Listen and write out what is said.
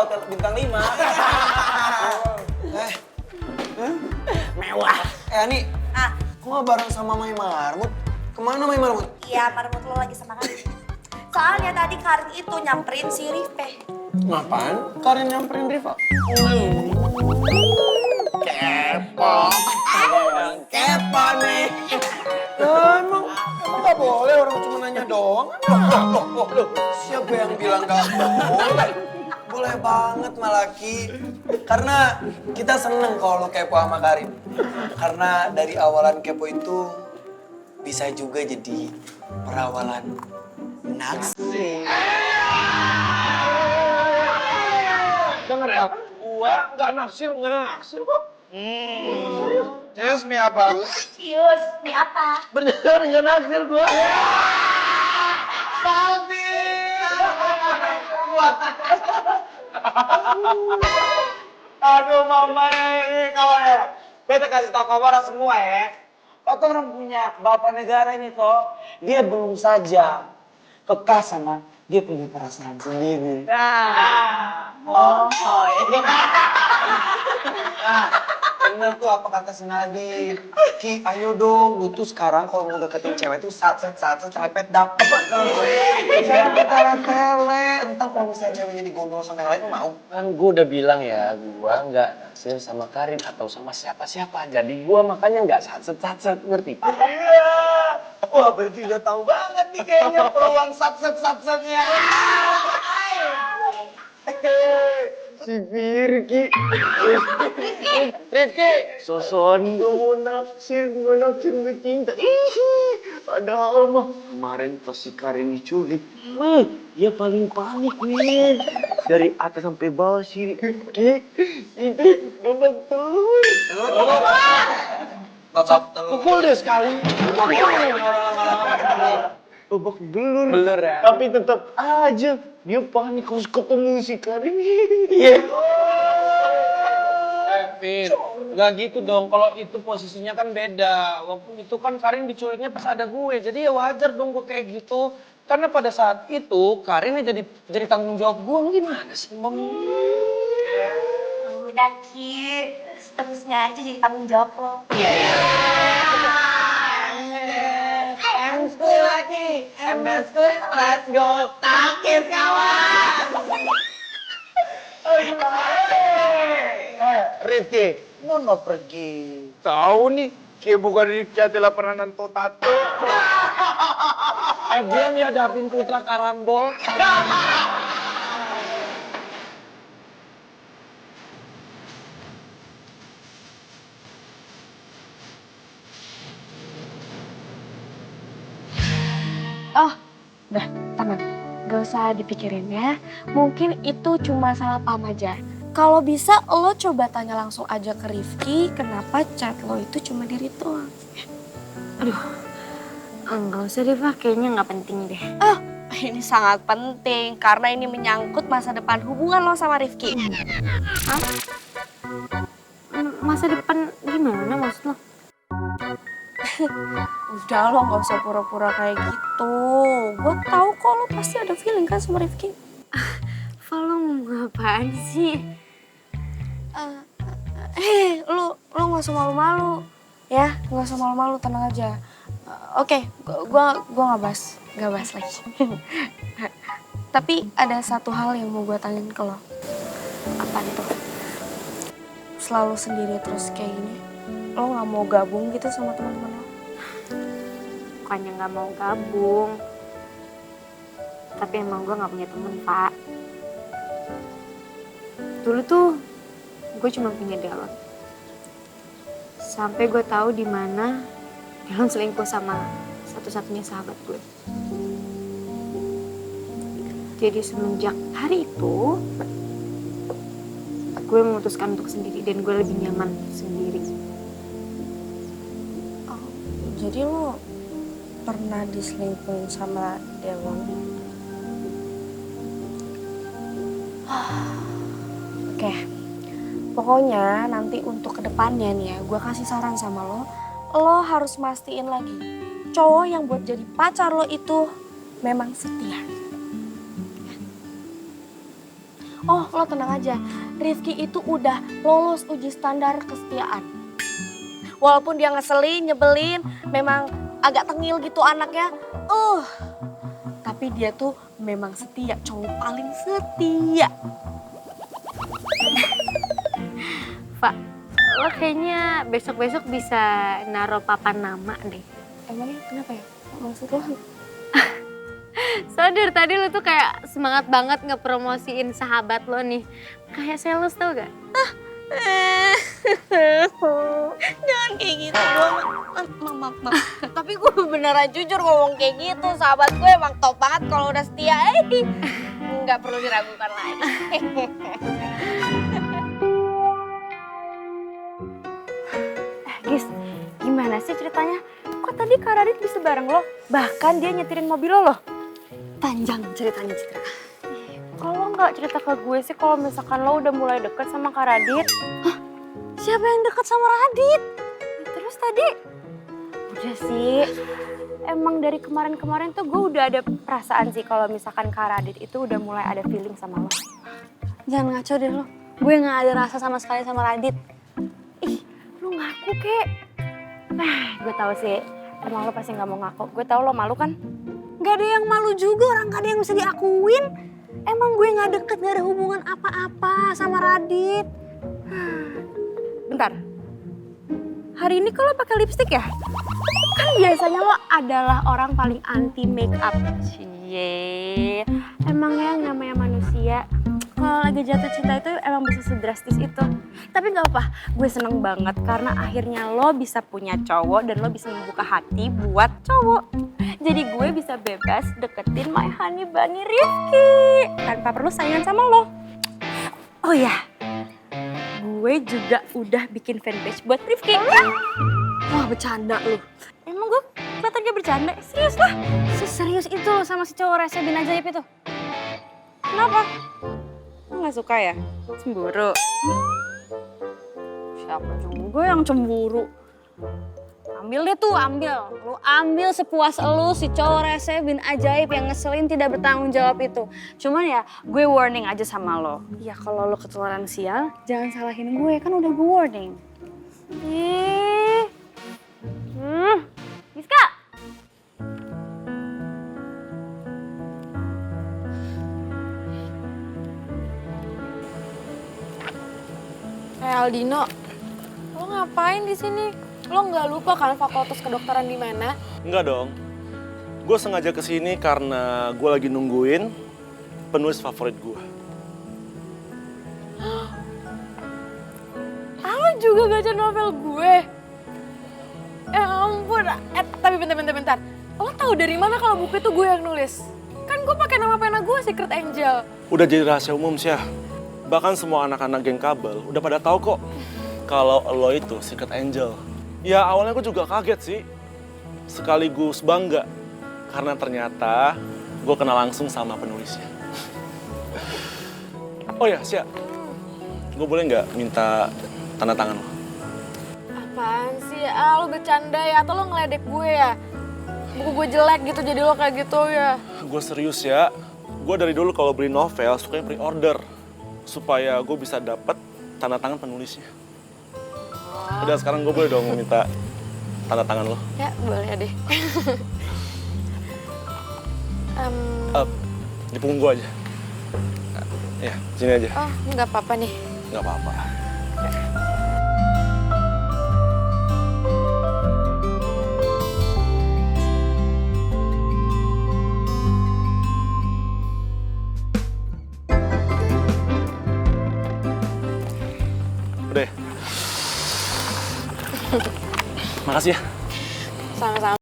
hotel bintang 5. Mewah. Ani, kok gak bareng sama Mai Marmut? Kemana Mai Marmut? Iya, Marmut lo lagi sama Karin. Soalnya tadi Karin itu nyamperin si Rifpe. Ngapain? Karin nyamperin Riva. Kepo. Kepo nih. Emang gak boleh orang cuma nanya doang? Loh, siapa yang bilang gak boleh? Boleh banget Malaki. Karena kita seneng kalau lo kepo sama Karin. Karena dari awalan kepo itu bisa juga jadi perawalan naksir. Dengar ya, gua nggak naksir kok. Serius nih apa? Yus, ini apa? Bener nggak naksir gua. Saldi. Aduh mama ini kawan ya. Beta kasih tau kabar semua ya. Waktu orang punya bapak negara ini toh, dia belum saja peka sama dia punya perasaan sendiri. Bener tuh apa kata si Nadine. Ki, ayo dong, lu tuh sekarang kalau mau deketin cewek tuh satset cepet dapet. Jangan tele-tele, entar kalau misalnya ceweknya digondol sama yang lain, mau. Kan gue udah bilang ya, gue nggak naksir sama Karin atau sama siapa-siapa. Jadi gue makanya nggak satset, ngerti? Iya. Wah, berarti udah tahu banget nih kayaknya peluang satsetnya. Si Virgi. Rifki. Soson gue mau naksir gue cinta. Padahal mah kemarin pas si Karin diculik, dia paling panik nih. Dari atas sampai bawah sih, itu betul. Pukul deh sekali. Babak belur. Belur ya? Tapi tetap aja dia panik harus ketemu si Karin. Iya. Vin, nggak gitu dong. Kalau itu posisinya kan beda. Waktu itu kan Karin diculiknya pas ada gue. Jadi ya wajar dong gue kayak gitu. Karena pada saat itu Karin jadi tanggung jawab gue. Gimana sih, Mom? Udah Ki, seterusnya aja jadi tanggung jawab lo. School lagi, school, let's go, takis kawan. Rifki, mau pergi? Tahu nih, kayak bukan Rifki adalah peranan Totato. Dia nyadapin Putra Karambol. Oh, udah, tenang. Gak usah dipikirin ya. Mungkin itu cuma salah paham aja. Kalau bisa lo coba tanya langsung aja ke Rifki kenapa chat lo itu cuma diri doang. Aduh, enggak usah deh Pak, kayaknya nggak penting deh. Oh, ini sangat penting karena ini menyangkut masa depan hubungan lo sama Rifki. Hah? Masa depan gimana maksud lo? Udah lo gak usah pura-pura kayak gitu. Gue tahu kok lo pasti ada feeling kan sama Rifki. Val, lo ngomong apaan sih? Lo gak usah malu-malu. Ya, gak usah malu-malu, tenang aja. Oke, gua gak bahas lagi. Tapi ada satu hal yang mau gue tanyain ke lo. Apaan tuh? Selalu sendiri terus kayak gini, lo gak mau gabung gitu sama teman-teman lo? Bukannya nggak mau gabung, tapi emang gue nggak punya temen Pak. Dulu tuh gue cuma punya Delon. Sampai gue tahu di mana Delon selingkuh sama satu-satunya sahabat gue. Jadi semenjak hari itu, gue memutuskan untuk sendiri dan gue lebih nyaman sendiri. Oh, jadi lo pernah diselingkuhin sama Delon? Oke, pokoknya nanti untuk kedepannya nih ya, gue kasih saran sama lo harus mastiin lagi cowok yang buat jadi pacar lo itu memang setia. Oh, lo tenang aja. Rifki itu udah lolos uji standar kesetiaan. Walaupun dia ngeselin, nyebelin, memang agak tengil gitu anaknya. Tapi dia tuh memang setia, cowok paling setia. Pak, lo kayaknya besok-besok bisa naruh papan nama deh. Emangnya kenapa ya? Maksud lo? Sadar tadi lo tuh kayak semangat banget ngepromosiin sahabat lo nih. Kayak sales tau gak? Jangan kayak gitu. Maaf. Tapi gue beneran jujur ngomong kayak gitu. Sahabat gue emang top banget kalau udah setia. Nggak perlu diragukan lagi. Gis, gimana sih ceritanya? Kok tadi Kak Radit bisa bareng lo? Bahkan dia nyetirin mobil lo loh. Panjang ceritanya, Citra. Kalau nggak cerita ke gue sih kalau misalkan lo udah mulai deket sama Kak Radit. Siapa yang deket sama Radit? Terus tadi? Udah sih, emang dari kemarin-kemarin tuh gue udah ada perasaan sih kalau misalkan Kak Radit itu udah mulai ada feeling sama lo. Jangan ngaco deh lo. Gue nggak ada rasa sama sekali sama Radit. Ih, lo ngaku kek. Gue tahu sih, emang lo pasti nggak mau ngaku. Gue tahu lo malu kan? Gak ada yang malu juga, orang gak ada yang bisa diakuin. Emang gue gak deket, gak ada hubungan apa-apa sama Radit. Bentar, hari ini kok lo pakai lipstick ya? Kan biasanya lo adalah orang paling anti make up. Cie, emangnya yang namanya manusia kalau lagi jatuh cinta itu emang bisa sedrastis itu. Tapi gak apa, gue seneng banget karena akhirnya lo bisa punya cowok dan lo bisa membuka hati buat cowok. Jadi gue bisa bebas deketin my honey bunny Rifki tanpa perlu saingan sama lo. Oh ya, gue juga udah bikin fanpage buat Rifki. Wah bercanda lu. Emang gue kelihatan kayak bercanda? Serius lah. Serius itu lo sama si cowok rese bin ajaib itu? Kenapa? Lo gak suka ya? Cemburu? Siapa juga yang cemburu? Ambil deh tuh, ambil. Lu ambil sepuas lu si cowok rese bin ajaib yang ngeselin tidak bertanggung jawab itu. Cuman ya gue warning aja sama lo. Ya kalau lo ketularan sial, jangan salahin gue, kan udah gue warning. Ih. Giska! Aldino, lo ngapain di sini? Lo nggak lupa kan fakultas kedokteran di mana? Enggak dong. Gue sengaja kesini karena gue lagi nungguin penulis favorit gue. Lo juga baca novel gue? Ya ampun, tapi bentar. Lo tahu dari mana kalau buku itu gue yang nulis? Kan gue pakai nama pena gue, Secret Angel. Udah jadi rahasia umum sih ya. Bahkan semua anak-anak geng kabel udah pada tahu kok kalau lo itu Secret Angel. Ya awalnya gue juga kaget sih, sekaligus bangga karena ternyata gue kenal langsung sama penulisnya. Oh ya, Sia, gue boleh nggak minta tanda tangan lo? Apaan sih? Lo bercanda ya? Atau lo ngeledek gue ya? Buku gue jelek gitu jadi lo kayak gitu ya? Gue serius ya, gue dari dulu kalau beli novel sukanya pre-order supaya gue bisa dapet tanda tangan penulisnya. Udah sekarang gue boleh dong minta tanda tangan lo? Ya boleh deh. Di punggung gue aja. Ya, sini aja. Oh nggak apa-apa nih. Nggak apa-apa. Udah ya? Makasih ya. Sama-sama.